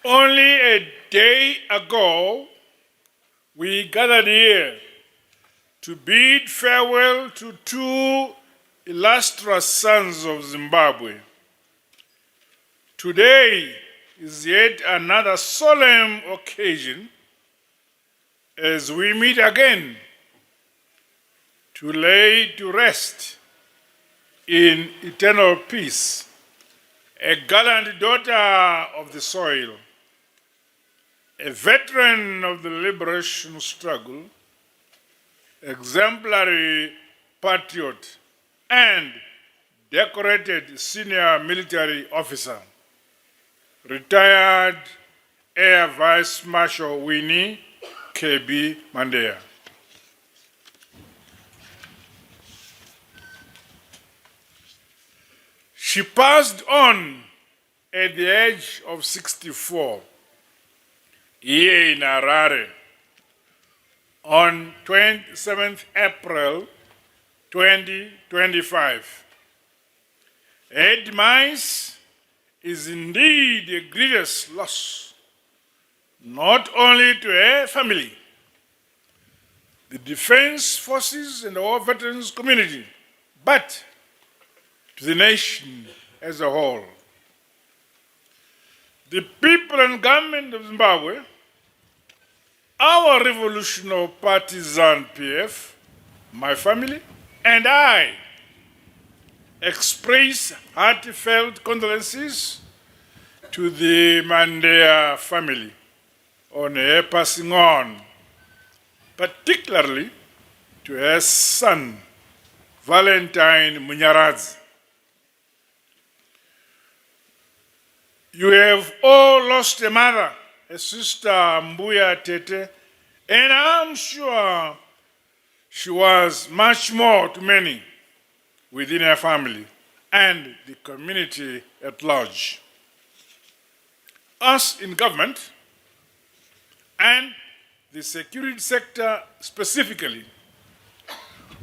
Only a day ago, we gathered here to bid farewell to two illustrious sons of Zimbabwe. Today is yet another solemn occasion as we meet again to lay to rest in eternal peace a gallant daughter of the soil, a veteran of the liberation struggle, exemplary patriot, and decorated senior military officer, retired Air Vice Marshal Winnie KB Mandela. She passed on at the age of 64 here in Harare on 27th April 2025. Her demise is indeed a grievous loss, not only to her family, the Defense Forces and the War Veterans community, but to the nation as a whole. The people and government of Zimbabwe, our revolutionary partisan PF, my family, and I express heartfelt condolences to the Mandela family on her passing on, particularly to her son, Valentine Munyaradzi. You have all lost a mother, a sister, Mbuya Tete, and I'm sure she was much more to many within her family and the community at large. Us in government and the security sector specifically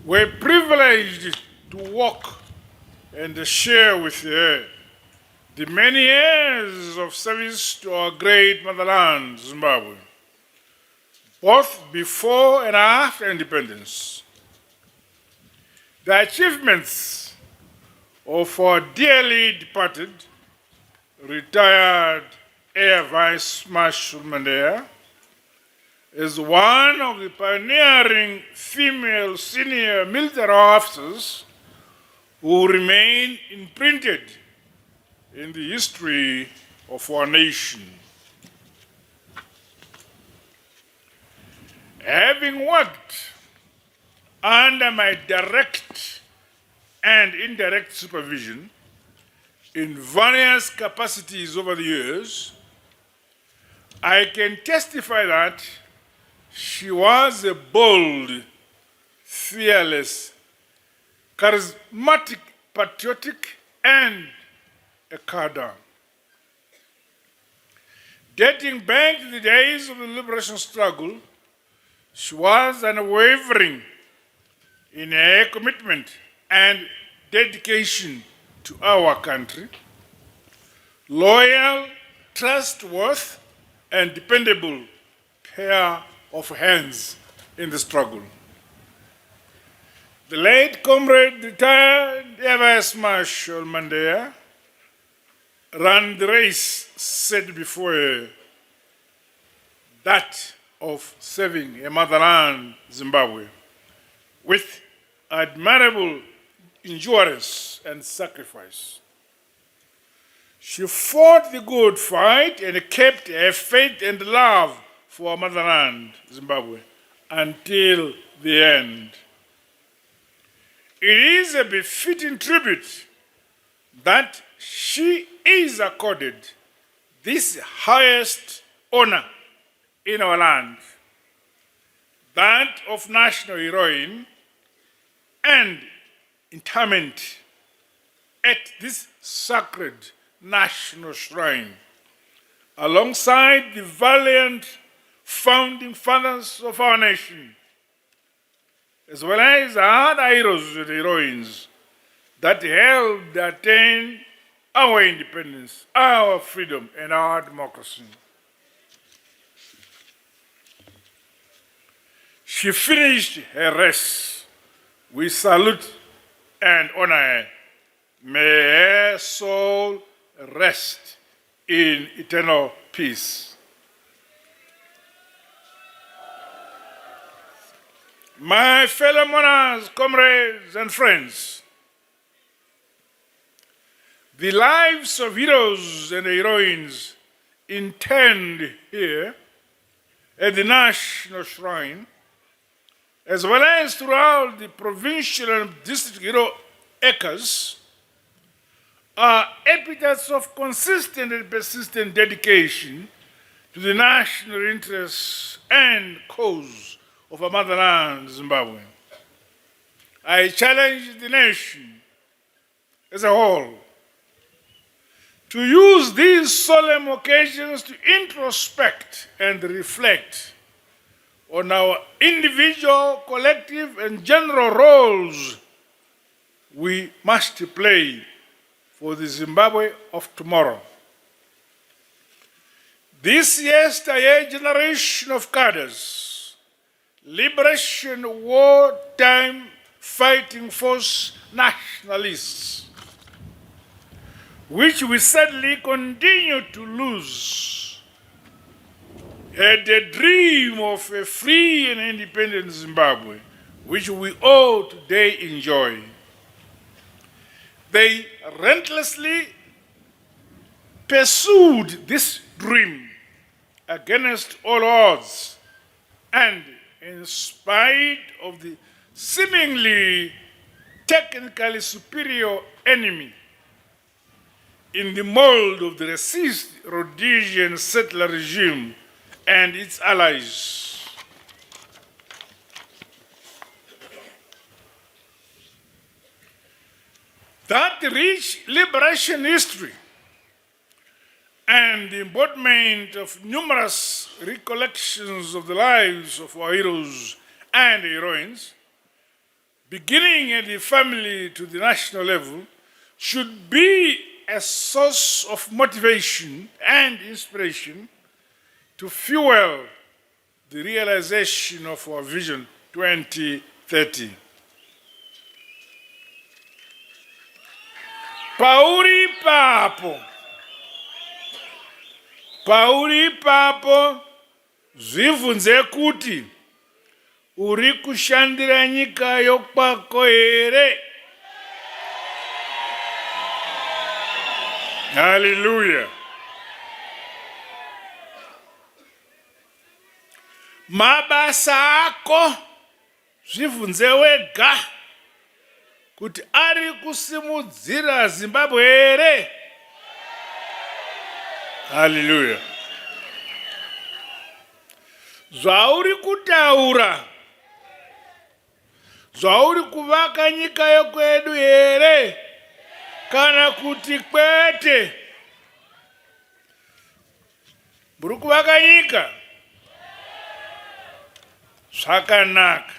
were privileged to work and share with her the many years of service to our great motherland, Zimbabwe, both before and after independence. The achievements of our dearly departed, retired Air Vice Marshal Mandela is one of the pioneering female senior military officers who remain imprinted in the history of our nation. Having worked under my direct and indirect supervision in various capacities over the years, I can testify that she was a bold, fearless, charismatic, patriotic, and a cadre. Dating back to the days of the liberation struggle, she was unwavering in her commitment and dedication to our country, loyal, trustworthy, and dependable pair of hands in the struggle. The late comrade, retired Air Vice Marshal Mandela, ran the race set before her, that of serving a motherland, Zimbabwe, with admirable endurance and sacrifice. She fought the good fight and kept her faith and love for our motherland, Zimbabwe, until the end. It is a befitting tribute that she is accorded this highest honor in our land, that of national heroine, and interment at this sacred national shrine, alongside the valiant founding fathers of our nation, as well as other heroes and heroines that helped attain our independence, our freedom, and our democracy. she finished her race. We salute and honor her. May her soul rest in eternal peace. My fellow mourners, comrades, and friends, the lives of heroes and heroines interned here at the National Shrine, as well as throughout the provincial and district hero acres, are epithets of consistent and persistent dedication to the national interests and cause of our motherland, Zimbabwe. I challenge the nation as a whole to use these solemn occasions to introspect and reflect on our individual, collective, and general roles we must play for the Zimbabwe of tomorrow. This yesteryear generation of cadres, liberation wartime fighting force nationalists, which we sadly continue to lose, had a dream of a free and independent Zimbabwe, which we all today enjoy. They relentlessly pursued this dream against all odds and in spite of the seemingly technically superior enemy in the mold of the racist Rhodesian settler regime and its allies. That rich liberation history and the embodiment of numerous recollections of the lives of our heroes and heroines, beginning at the family to the national level, should be a source of motivation and inspiration to fuel the realization of our Vision 2030. Pauri papo, zvibvunze kuti uri kushandira nyika yokwako here? Hallelujah. Mabasa ako zvibvunze wega kuti ari kusimudzira Zimbabwe here? Hallelujah. Zvauri kutaura, zvauri kuvaka nyika yokwedu here? Kana kuti kwete? Muri kuvaka nyika? Zvakanaka.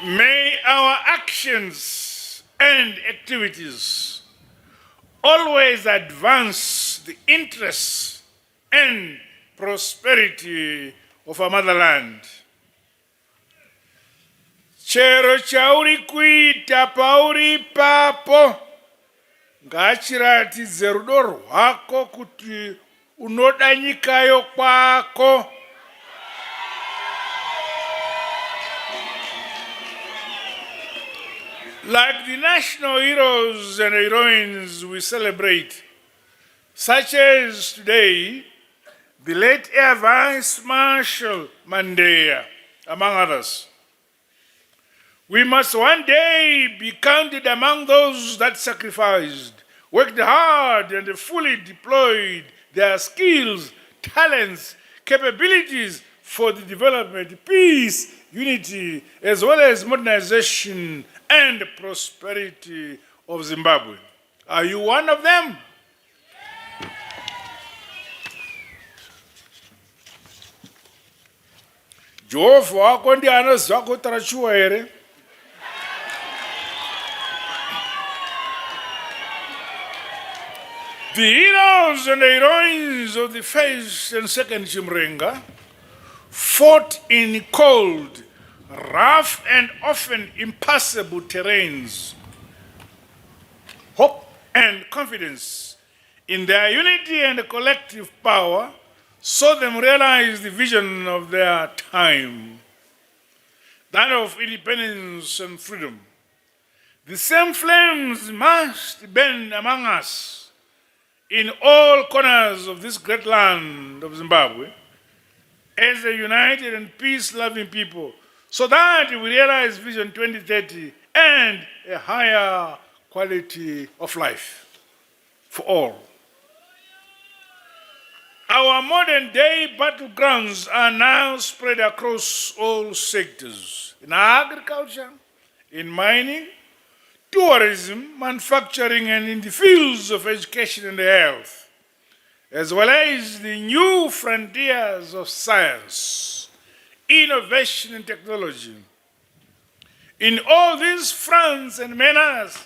May our actions and activities always advance the interests and prosperity of our motherland. Chero chauri kuita pauri papo, ngachiratidze rudo rwako kuti unoda nyika yokwako. Like the national heroes and heroines we celebrate, such as today, the late Air Vice Marshal Mnangagwa, among others, we must one day be counted among those that sacrificed, worked hard, and fully deployed their skills, talents, capabilities for the development, peace, unity, as well as modernization and prosperity of Zimbabwe. Are you one of them? Jehovah wako ndiye anoziva kuti tarachiwa here? The heroes and the heroines of the first and second Chimrenga fought in cold, rough, and often impassable terrains. Hope and confidence in their unity and collective power saw them realize the vision of their time, that of independence and freedom. The same flames must burn among us in all corners of this great land of Zimbabwe as a united and peace-loving people, so that we realize Vision 2030 and a higher quality of life for all. Our modern-day battlegrounds are now spread across all sectors: in agriculture, in mining, tourism, manufacturing, and in the fields of education and health, as well as the new frontiers of science, innovation, and technology. In all these fronts and manners,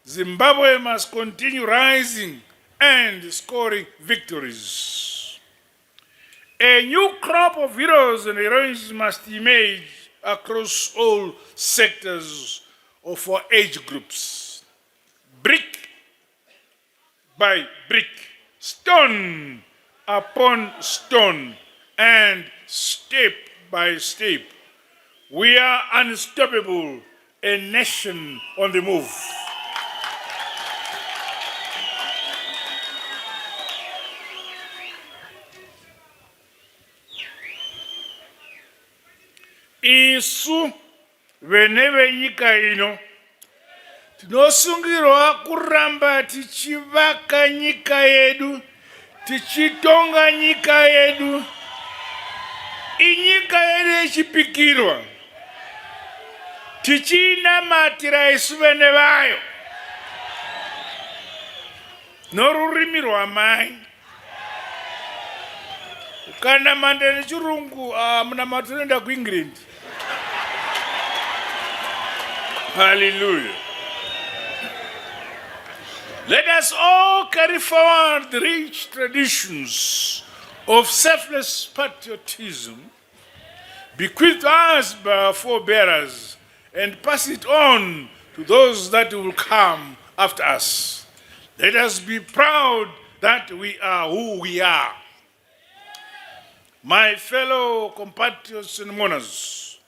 Zimbabwe must continue rising and scoring victories. A new crop of heroes and heroines must emerge across all sectors of our age groups, brick by brick, stone upon stone, and step by step. We are unstoppable, a nation on the move. Isu veneve nyika ino tinosungirwa kuramba tichivaka nyika yedu, tichitonga nyika yedu, inyika yedu yechipikirwa, tichinamatira isu vene vayo norurimi rwamai. Kana mande nechirungu munamata unoenda kuEngland. Hallelujah. Let us all carry forward the rich traditions of selfless patriotism bequeathed us by our forebears and pass it on to those that will come after us. Let us be proud that we are who we are. My fellow compatriots and mourners,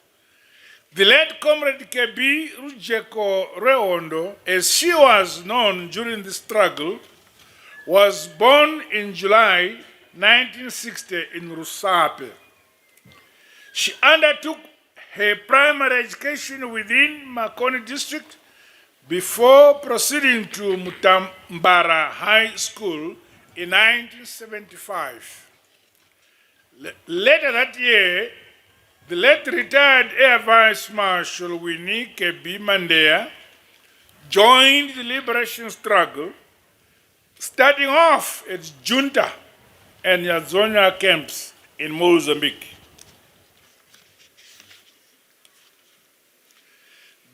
the late Comrade Kebi Rujeko Reondo, as she was known during the struggle, was born in July 1960 in Rusape. She undertook her primary education within Makoni district before proceeding to Mutambara High School in 1975. Later that year, the late retired Air Vice Marshal Winnie Kebi Mandea joined the liberation struggle, starting off at Junta and Yazonia camps in Mozambique.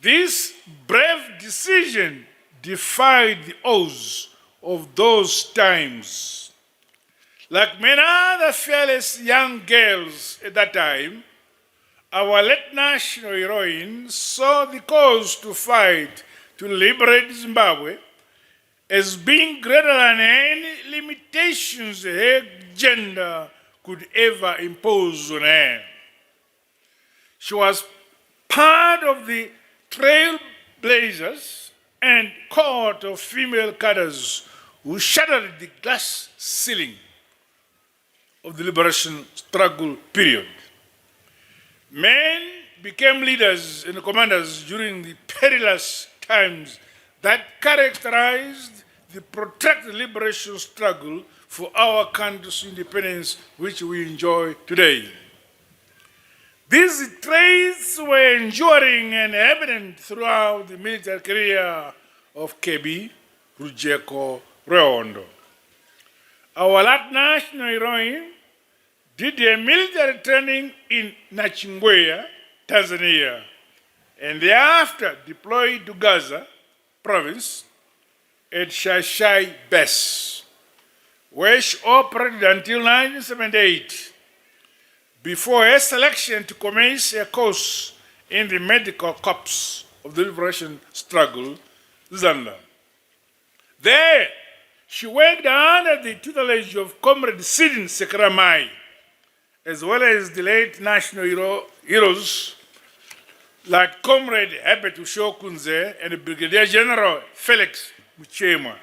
This brave decision defied the odds of those times. Like many other fearless young girls at that time, our late national heroine saw the cause to fight to liberate Zimbabwe as being greater than any limitations her gender could ever impose on her. She was part of the trailblazers and cohort of female cadres who shattered the glass ceiling of the liberation struggle period. Men became leaders and commanders during the perilous times that characterized the protracted liberation struggle for our country's independence, which we enjoy today. These traits were enduring and evident throughout the military career of Kebi Rujeko Reondo. Our late national heroine did a military training in Nachingwea, Tanzania, and thereafter deployed to Gaza province at Shashai Base. where she operated until 1978, before her selection to commence a course in the Medical Corps of the Liberation Struggle, Zanda. There, she worked under the tutelage of Comrade Sidin Sekramai, as well as the late national heroes like Comrade Herbert Ushokunze and Brigadier General Felix Muchema.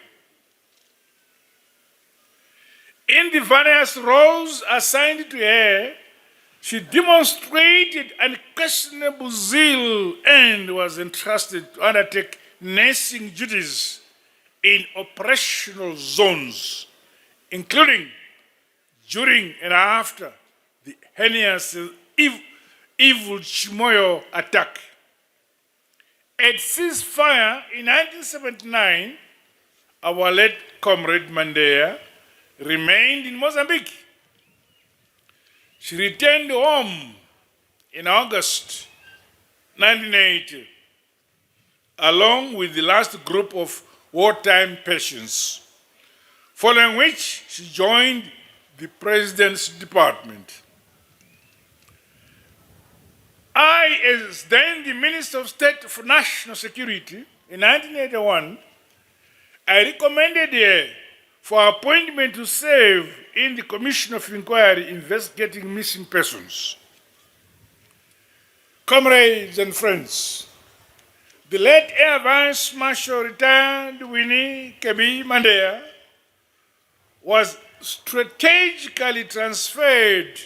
In the various roles assigned to her, she demonstrated unquestionable zeal and was entrusted to undertake nursing duties in operational zones, including during and after the heinous evil Chimoyo attack. At ceasefire in 1979, our late comrade Mandela remained in Mozambique. She returned home in August 1980, along with the last group of wartime patients, following which she joined the President's Department. I, as then the Minister of State for National Security in 1981, I recommended her for appointment to serve in the Commission of Inquiry investigating missing persons. Comrades and friends, the late Air Vice Marshal retired Winnie Kebi Mandela was strategically transferred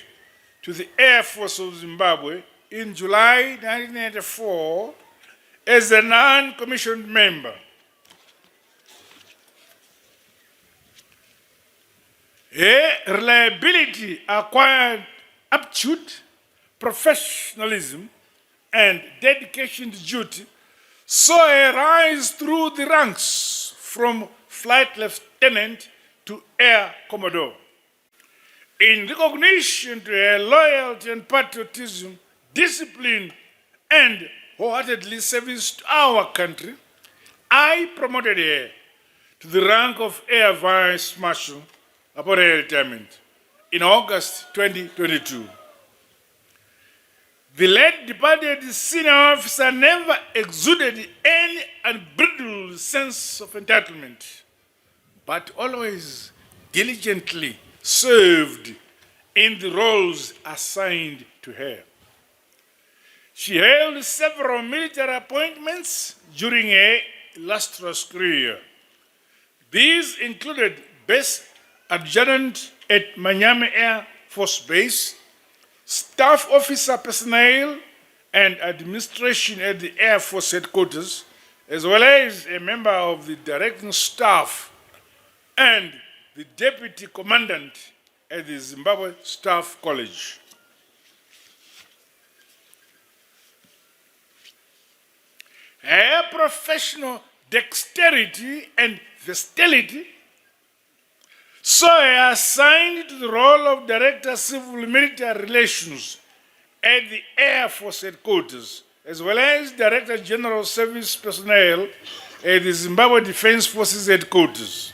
to the Air Force of Zimbabwe in July 1994 as a non-commissioned member. Her reliability, acquired aptitude, professionalism, and dedication to duty saw her rise through the ranks from flight lieutenant to air commodore. In recognition to her loyalty and patriotism, discipline, and wholeheartedly service to our country, I promoted her to the rank of Air Vice Marshal upon her retirement in August 2022. The late departed senior officer never exuded any unbridled sense of entitlement, but always diligently served in the roles assigned to her. She held several military appointments during her illustrious career. These included Base Adjutant at Manyame Air Force Base, Staff Officer Personnel and Administration at the Air Force Headquarters, as well as a member of the Directing Staff and the Deputy Commandant at the Zimbabwe Staff College. Her professional dexterity and versatility saw her assigned to the role of Director of Civil Military Relations at the Air Force Headquarters, as well as Director General Service Personnel at the Zimbabwe Defense Forces Headquarters.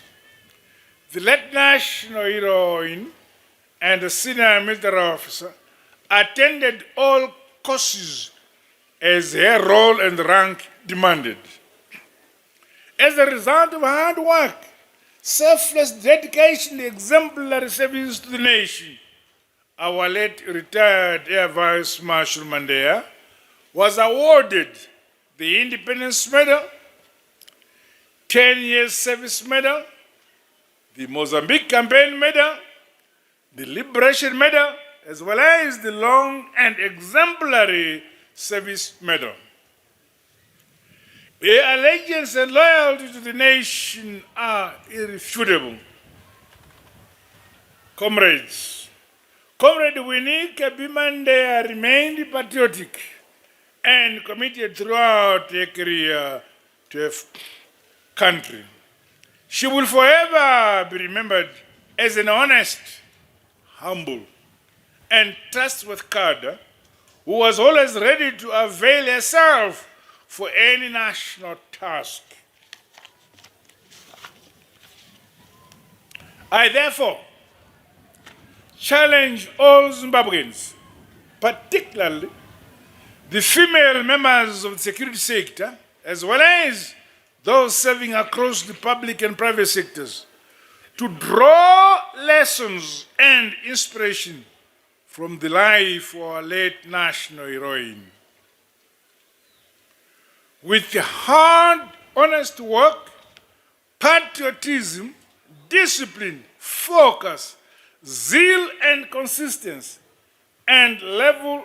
The late national heroine and a senior military officer attended all courses as her role and rank demanded. As a result of hard work, selfless dedication, and exemplary service to the nation, our late retired Air Vice Marshal Mandela was awarded the Independence Medal, 10 years Service Medal, the Mozambique Campaign Medal, the Liberation Medal, as well as the Long and Exemplary Service Medal. Her allegiance and loyalty to the nation are irrefutable. Comrades, Comrade Winnie Kebi Mandela remained patriotic and committed throughout her career to her country. She will forever be remembered as an honest, humble, and trustworthy cadre who was always ready to avail herself for any national task. I therefore challenge all Zimbabweans, particularly the female members of the security sector, as well as those serving across the public and private sectors, to draw lessons and inspiration from the life of our late national heroine. With hard, honest work, patriotism, discipline, focus, zeal and consistency, and level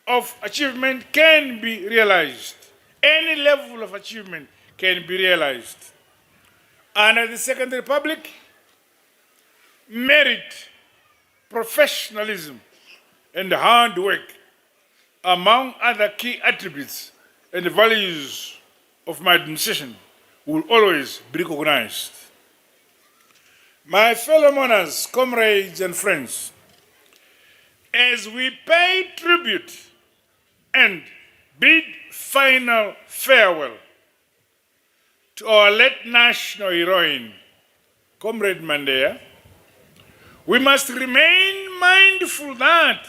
of achievement can be realized. Any level of achievement can be realized. Under the Second Republic, merit, professionalism, and hard work, among other key attributes and values of my administration, will always be recognized. My fellow mourners, comrades, and friends, as we pay tribute and bid final farewell to our late national heroine, Comrade Mandela, we must remain mindful that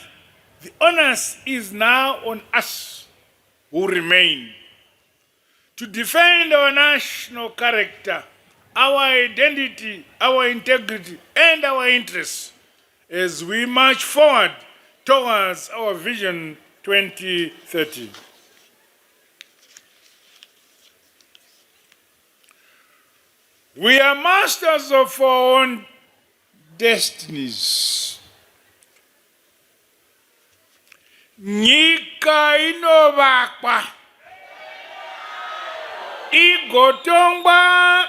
the onus is now on us who remain to defend our national character, our identity, our integrity, and our interests as we march forward towards our Vision 2030. We are masters of our own destinies. Nyika inovakwa, igotongwa,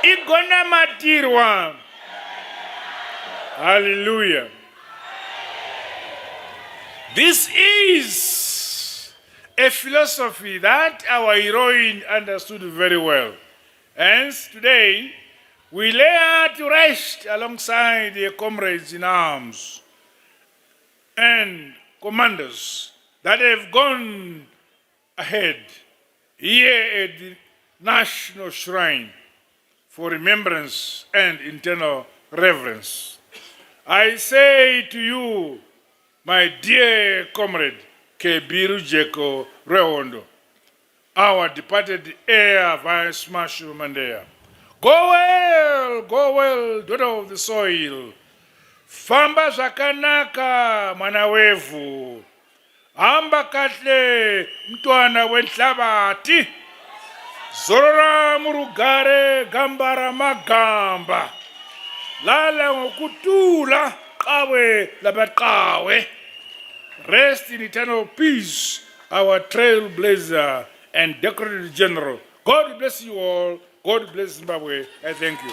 igonamatirwa. Hallelujah. This is a philosophy that our heroine understood very well. Hence, today, we lay her to rest alongside their comrades in arms and commanders that have gone ahead here at the National Shrine for remembrance and eternal reverence. I say to you, my dear comrade, Kebiru Jeko Rehondo, our departed heir, Vice Marshal Mandela, go well, daughter of the soil. Famba zakanaka mwana wevu. Amba katle mtwana wenhlabati. Zorora murugare gambara magamba. Lala ngokutula qawe labaqawe. Rest in eternal peace, our trailblazer and decorated general. God bless you all. God bless Zimbabwe. I thank you.